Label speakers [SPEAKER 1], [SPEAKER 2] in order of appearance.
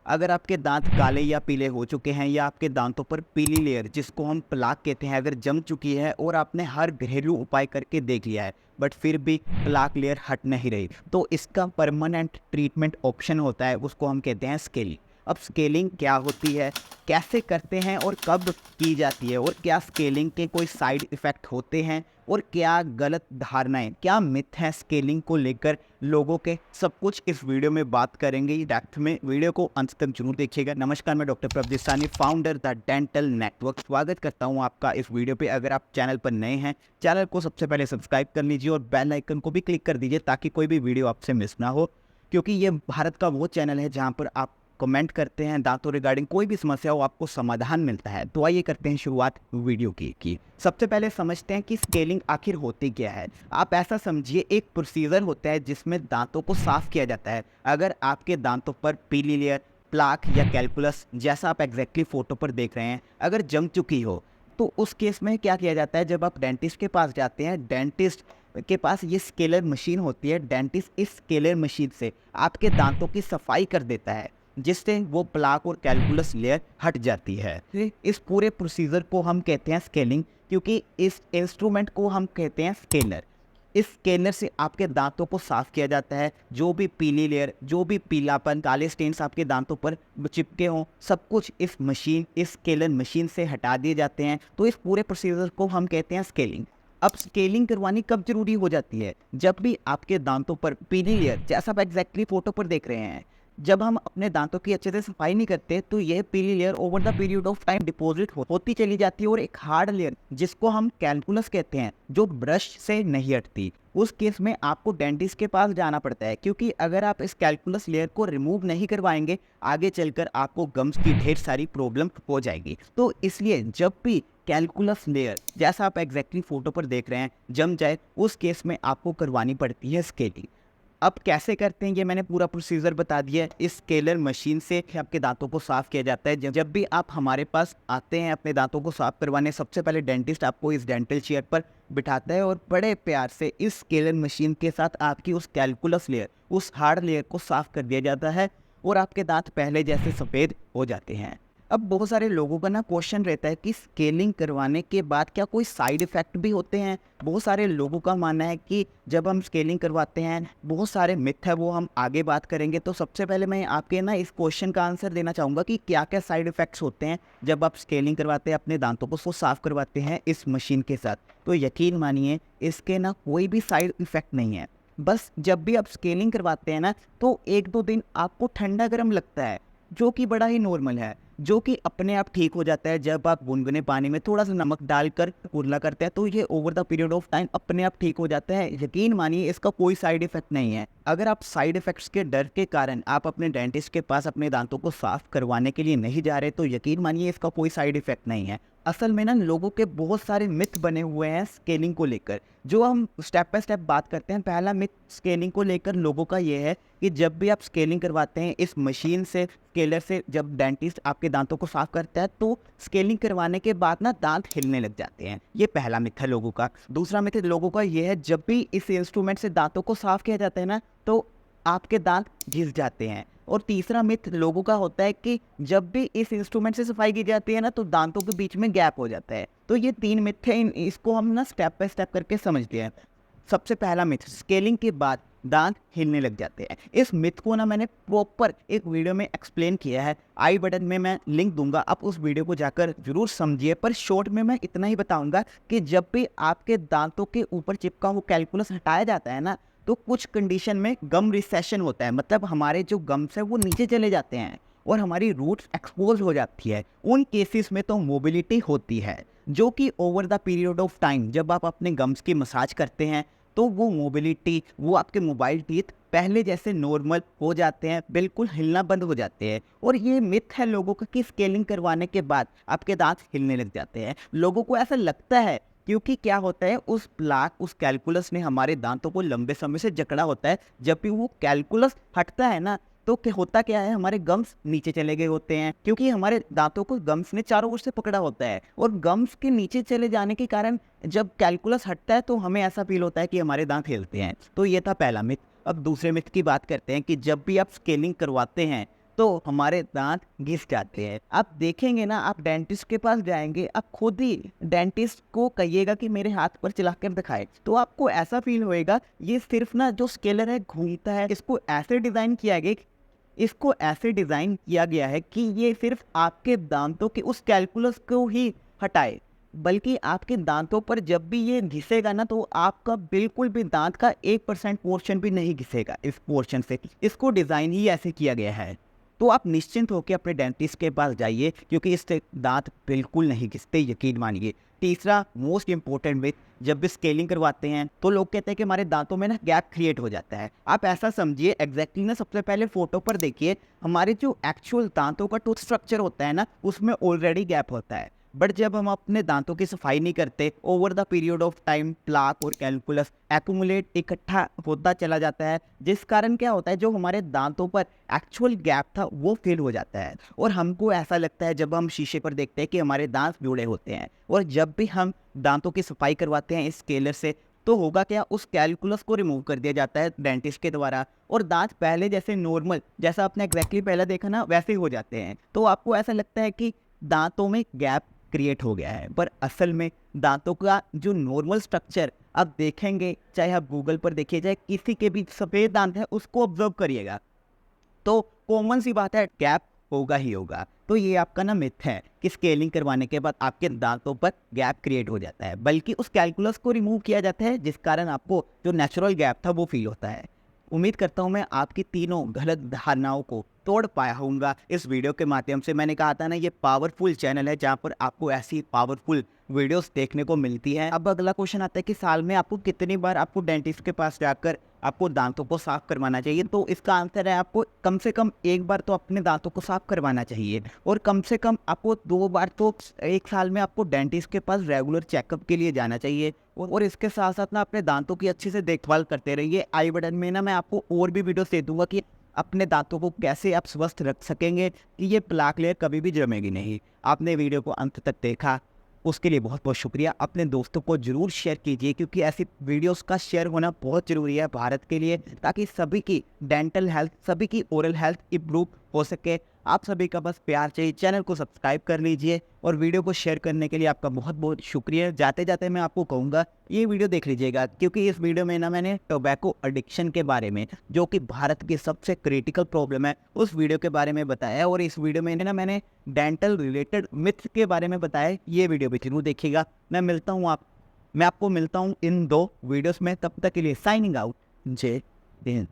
[SPEAKER 1] अगर आपके दांत काले या पीले हो चुके हैं या आपके दांतों पर पीली लेयर जिसको हम प्लाक कहते हैं अगर जम चुकी है और आपने हर घरेलू उपाय करके देख लिया है बट फिर भी प्लाक लेयर हट नहीं रही, तो इसका परमानेंट ट्रीटमेंट ऑप्शन होता है, उसको हम कहते हैं स्केलिंग। अब स्केलिंग क्या होती है, कैसे करते हैं और कब की जाती है, और क्या स्केलिंग के कोई साइड इफ़ेक्ट होते हैं और क्या गलत धारणाएं, क्या मिथ है स्केलिंग को लेकर लोगों के, सब कुछ इस वीडियो में बात करेंगे डेप्थ में। वीडियो को अंत तक जरूर देखिएगा। नमस्कार, मैं डॉक्टर प्रभजीत सानी, फाउंडर द डेंटल नेटवर्क। स्वागत करता हूं आपका इस वीडियो पे। अगर आप चैनल पर नए हैं, चैनल को सबसे पहले सब्सक्राइब कर लीजिए और बेल आइकन को भी क्लिक कर दीजिए ताकि कोई भी वीडियो आपसे मिस ना हो, क्योंकि ये भारत का वो चैनल है जहाँ पर आप कमेंट करते हैं दांतों रिगार्डिंग कोई भी समस्या हो, आपको समाधान मिलता है। तो आइए करते हैं शुरुआत वीडियो की। सबसे पहले समझते हैं कि स्केलिंग आखिर होती क्या है। आप ऐसा समझिए, एक प्रोसीजर होता है जिसमें दांतों को साफ किया जाता है। अगर आपके दांतों पर पीली लेयर, प्लाक या कैलकुलस, जैसा आप एग्जैक्टली फोटो पर देख रहे हैं, अगर जम चुकी हो, तो उस केस में क्या किया जाता है, जब आप डेंटिस्ट के पास जाते हैं, डेंटिस्ट के पास ये स्केलर मशीन होती है। डेंटिस्ट इस स्केलर मशीन से आपके दांतों की सफाई कर देता है, जिससे वो प्लाक और कैलकुलस लेयर हट जाती है। इस पूरे प्रोसीजर को हम कहते हैं स्केलिंग, क्योंकि इस इंस्ट्रूमेंट को हम कहते हैं स्केलर। इस स्केलर से आपके दांतों को साफ किया जाता है। जो भी पीली लेयर, जो भी पीलापन, काले स्टेन्स आपके दांतों पर चिपके हों, सब कुछ इस मशीन, इस स्केलर मशीन से हटा दिए जाते हैं। तो इस पूरे प्रोसीजर को हम कहते हैं स्केलिंग। अब स्केलिंग करवानी कब जरूरी हो जाती है, जब भी आपके दांतों पर पीली लेयर, जैसा आप एग्जैक्टली फोटो पर देख रहे हैं, जब हम अपने दांतों की अच्छे से सफाई नहीं करते तो यह पीली layer over the period of time deposit होती चली जाती है, और एक हार्ड लेयर जिसको हम कैलकुलस कहते हैं, जो ब्रश से नहीं हटती, उस केस में आपको डेंटिस्ट के पास जाना पड़ता है। क्योंकि अगर आप इस कैलकुलस लेयर को रिमूव नहीं करवाएंगे, आगे चलकर आपको गम्स की ढेर सारी प्रॉब्लम हो जाएगी। तो इसलिए जब भी कैलकुलस लेयर, जैसा आप एग्जैक्टली फोटो पर देख रहे हैं, जम जाए, उस केस में आपको करवानी पड़ती है स्केलिंग। अब कैसे करते हैं ये मैंने पूरा प्रोसीजर बता दिया है। इस स्केलर मशीन से आपके दांतों को साफ किया जाता है। जब भी आप हमारे पास आते हैं अपने दांतों को साफ करवाने, सबसे पहले डेंटिस्ट आपको इस डेंटल चेयर पर बिठाता है और बड़े प्यार से इस स्केलर मशीन के साथ आपकी उस कैलकुलस लेयर, उस हार्ड लेयर को साफ कर दिया जाता है, और आपके दांत पहले जैसे सफ़ेद हो जाते हैं। अब बहुत सारे लोगों का ना क्वेश्चन रहता है कि स्केलिंग करवाने के बाद क्या कोई साइड इफ़ेक्ट भी होते हैं। बहुत सारे लोगों का मानना है कि जब हम स्केलिंग करवाते हैं, बहुत सारे मिथ है, वो हम आगे बात करेंगे। तो सबसे पहले मैं आपके ना इस क्वेश्चन का आंसर देना चाहूँगा कि क्या क्या साइड इफ़ेक्ट्स होते हैं जब आप स्केलिंग करवाते हैं, अपने दांतों को साफ करवाते हैं इस मशीन के साथ। तो यकीन मानिए, इसके ना कोई भी साइड इफ़ेक्ट नहीं है। बस जब भी आप स्केलिंग करवाते हैं ना, तो 1-2 दिन आपको ठंडा गर्म लगता है, जो कि बड़ा ही नॉर्मल है, जो कि अपने आप ठीक हो जाता है। जब आप गुनगुने पानी में थोड़ा सा नमक डालकर कुरला करते हैं, तो ये over the period of time अपने आप ठीक हो जाता है। यकीन मानिए, इसका कोई साइड इफेक्ट नहीं है। अगर आप साइड इफेक्ट्स के डर के कारण आप अपने डेंटिस्ट के पास अपने दांतों को साफ करवाने के लिए नहीं जा रहे, तो यकीन मानिए इसका कोई साइड इफेक्ट नहीं है। असल में ना लोगों के बहुत सारे मिथ बने हुए हैं स्केलिंग को लेकर, जो हम स्टेप बाय स्टेप बात करते हैं। पहला मिथ स्केलिंग को लेकर लोगों का ये है कि जब भी आप स्केलिंग करवाते हैं इस मशीन से, स्केलर से, जब डेंटिस्ट आपके दांतों को साफ करता है, तो स्केलिंग करवाने के बाद ना दांत हिलने लग जाते हैं। ये पहला मिथ है लोगों का। दूसरा मिथ लोगों का ये है, जब भी इस इंस्ट्रूमेंट से दांतों को साफ किया जाता है ना, तो आपके दांत घिस जाते हैं। और तीसरा मिथ लोगों का होता है कि जब भी इस इंस्ट्रूमेंट से सफाई की जाती है ना, तो दांतों के बीच में गैप हो जाता है। तो ये 3 मिथ है, इसको हम ना स्टेप बाय स्टेप करके समझते हैं। सबसे पहला मिथ, स्केलिंग के बाद दांत हिलने लग जाते हैं। इस मिथ को ना मैंने प्रॉपर एक वीडियो में एक्सप्लेन किया है, आई बटन में मैं लिंक दूंगा, आप उस वीडियो को जाकर जरूर समझिए। पर शॉर्ट में मैं इतना ही बताऊंगा कि जब भी आपके दांतों के ऊपर चिपका हुआ कैलकुलस हटाया जाता है ना, तो कुछ कंडीशन में गम रिसेशन होता है, मतलब हमारे जो गम्स है वो नीचे चले जाते हैं और हमारी रूट्स एक्सपोज हो जाती है। उन केसेस में तो मोबिलिटी होती है, जो कि over the period of time जब आप अपने गम्स की मसाज करते हैं, तो वो मोबिलिटी, वो आपके मोबाइल टीथ पहले जैसे नॉर्मल हो जाते हैं, बिल्कुल हिलना बंद हो जाते हैं। और ये मिथ है लोगों का कि स्केलिंग करवाने के बाद आपके दांत हिलने लग जाते हैं। लोगों को ऐसा लगता है, क्योंकि क्या होता है, उस प्लाक, उस कैलकुलस ने हमारे दांतों को लंबे समय से जकड़ा होता है। जब भी वो कैलकुलस हटता है ना, तो होता क्या है, हमारे गम्स नीचे चले गए होते हैं, क्योंकि हमारे दांतों को गम्स ने चारों ओर से पकड़ा होता है। और गम्स के नीचे चले जाने के कारण जब कैलकुलस हटता है, तो हमें ऐसा फील होता है कि हमारे दांत हिलते हैं। तो ये था पहला मिथ। अब दूसरे मिथ की बात करते हैं कि जब भी आप स्केलिंग करवाते हैं, तो हमारे दांत घिस जाते हैं। आप देखेंगे ना, आप डेंटिस्ट के पास जाएंगे, आप खुद ही डेंटिस्ट को कहिएगा कि मेरे हाथ पर चला कर दिखाए, तो आपको ऐसा फील होएगा ये सिर्फ ना जो स्केलर है घूमता है। इसको ऐसे डिज़ाइन किया गया है कि ये सिर्फ आपके दांतों के उस कैलकुलस को ही हटाए, बल्कि आपके दांतों पर जब भी ये घिसेगा ना, तो आपका बिल्कुल भी दांत का 1% पोर्शन भी नहीं घिसेगा इस पोर्शन से। इसको डिज़ाइन ही ऐसे किया गया है। तो आप निश्चिंत होकर अपने डेंटिस्ट के पास जाइए, क्योंकि इससे दांत बिल्कुल नहीं घिसते, यकीन मानिए। तीसरा मोस्ट इंपॉर्टेंट विथ, जब भी स्केलिंग करवाते हैं तो लोग कहते हैं कि हमारे दांतों में ना गैप क्रिएट हो जाता है। आप ऐसा समझिए, एग्जैक्टली ना सबसे पहले फोटो पर देखिए, हमारे जो एक्चुअल दांतों का टूथ स्ट्रक्चर होता है ना, उसमें ऑलरेडी गैप होता है। बट जब हम अपने दांतों की सफाई नहीं करते, over the period of time plaque और कैलकुलस एक्यूमुलेट इकट्ठा होता चला जाता है, जिस कारण क्या होता है, जो हमारे दांतों पर एक्चुअल गैप था वो फिल हो जाता है। और हमको ऐसा लगता है जब हम शीशे पर देखते हैं कि हमारे दांत जुड़े होते हैं। और जब भी हम दांतों की सफाई करवाते हैं इस स्केलर से, तो होगा क्या, उस कैलकुलस को रिमूव कर दिया जाता है डेंटिस्ट के द्वारा, और दांत पहले जैसे नॉर्मल, जैसा आपने एग्जैक्टली पहले देखा ना, वैसे ही हो जाते हैं। तो आपको ऐसा लगता है कि दांतों में गैप क्रिएट हो गया है, पर असल में दांतों का जो नॉर्मल स्ट्रक्चर आप देखेंगे, चाहे आप गूगल पर देखिए, चाहे किसी के भी सफ़ेद दांत है उसको ऑब्जर्व करिएगा, तो कॉमन सी बात है, गैप होगा ही होगा। तो ये आपका ना मिथ है कि स्केलिंग करवाने के बाद आपके दांतों पर गैप क्रिएट हो जाता है, बल्कि उस कैलकुलस को रिमूव किया जाता है, जिस कारण आपको जो नेचुरल गैप था वो फील होता है। उम्मीद करता हूँ मैं आपकी तीनों गलत धारणाओं को तोड़ पाया होऊंगा इस वीडियो के माध्यम से। मैंने कहा था ना, ये पावरफुल चैनल है जहाँ पर आपको ऐसी पावरफुल वीडियोस देखने को मिलती है। अब अगला क्वेश्चन आता है कि साल में आपको कितनी बार आपको डेंटिस्ट के पास जाकर आपको दांतों को साफ करवाना चाहिए। तो इसका आंसर है, आपको कम से कम एक बार तो अपने दांतों को साफ करवाना चाहिए, और कम से कम आपको 2 बार तो एक साल में आपको डेंटिस्ट के पास रेगुलर चेकअप के लिए जाना चाहिए। और इसके साथ साथ ना अपने दांतों की अच्छे से देखभाल करते रहिए। आई बटन में ना मैं आपको और भी वीडियोस दे दूंगा कि अपने दांतों को कैसे आप स्वस्थ रख सकेंगे कि ये प्लाक लेयर कभी भी जमेगी नहीं। आपने वीडियो को अंत तक देखा, उसके लिए बहुत बहुत शुक्रिया। अपने दोस्तों को ज़रूर शेयर कीजिए, क्योंकि ऐसी वीडियोस का शेयर होना बहुत ज़रूरी है भारत के लिए, ताकि सभी की डेंटल हेल्थ, सभी की ओरल हेल्थ इम्प्रूव हो सके। आप सभी का बस प्यार चाहिए। चैनल को सब्सक्राइब कर लीजिए, और वीडियो को शेयर करने के लिए आपका बहुत बहुत शुक्रिया। जाते जाते मैं आपको कहूँगा ये वीडियो देख लीजिएगा, क्योंकि इस वीडियो में ना मैंने टोबैको एडिक्शन के बारे में, जो कि भारत की सबसे क्रिटिकल प्रॉब्लम है, उस वीडियो के बारे में बताया है। और इस वीडियो में ना मैंने डेंटल रिलेटेड मिथ्स के बारे में बताया। ये वीडियो भी जरूर देखिएगा। मैं आपको मिलता हूँ इन 2 वीडियोस में। तब तक के लिए साइनिंग आउट। जय हिंद।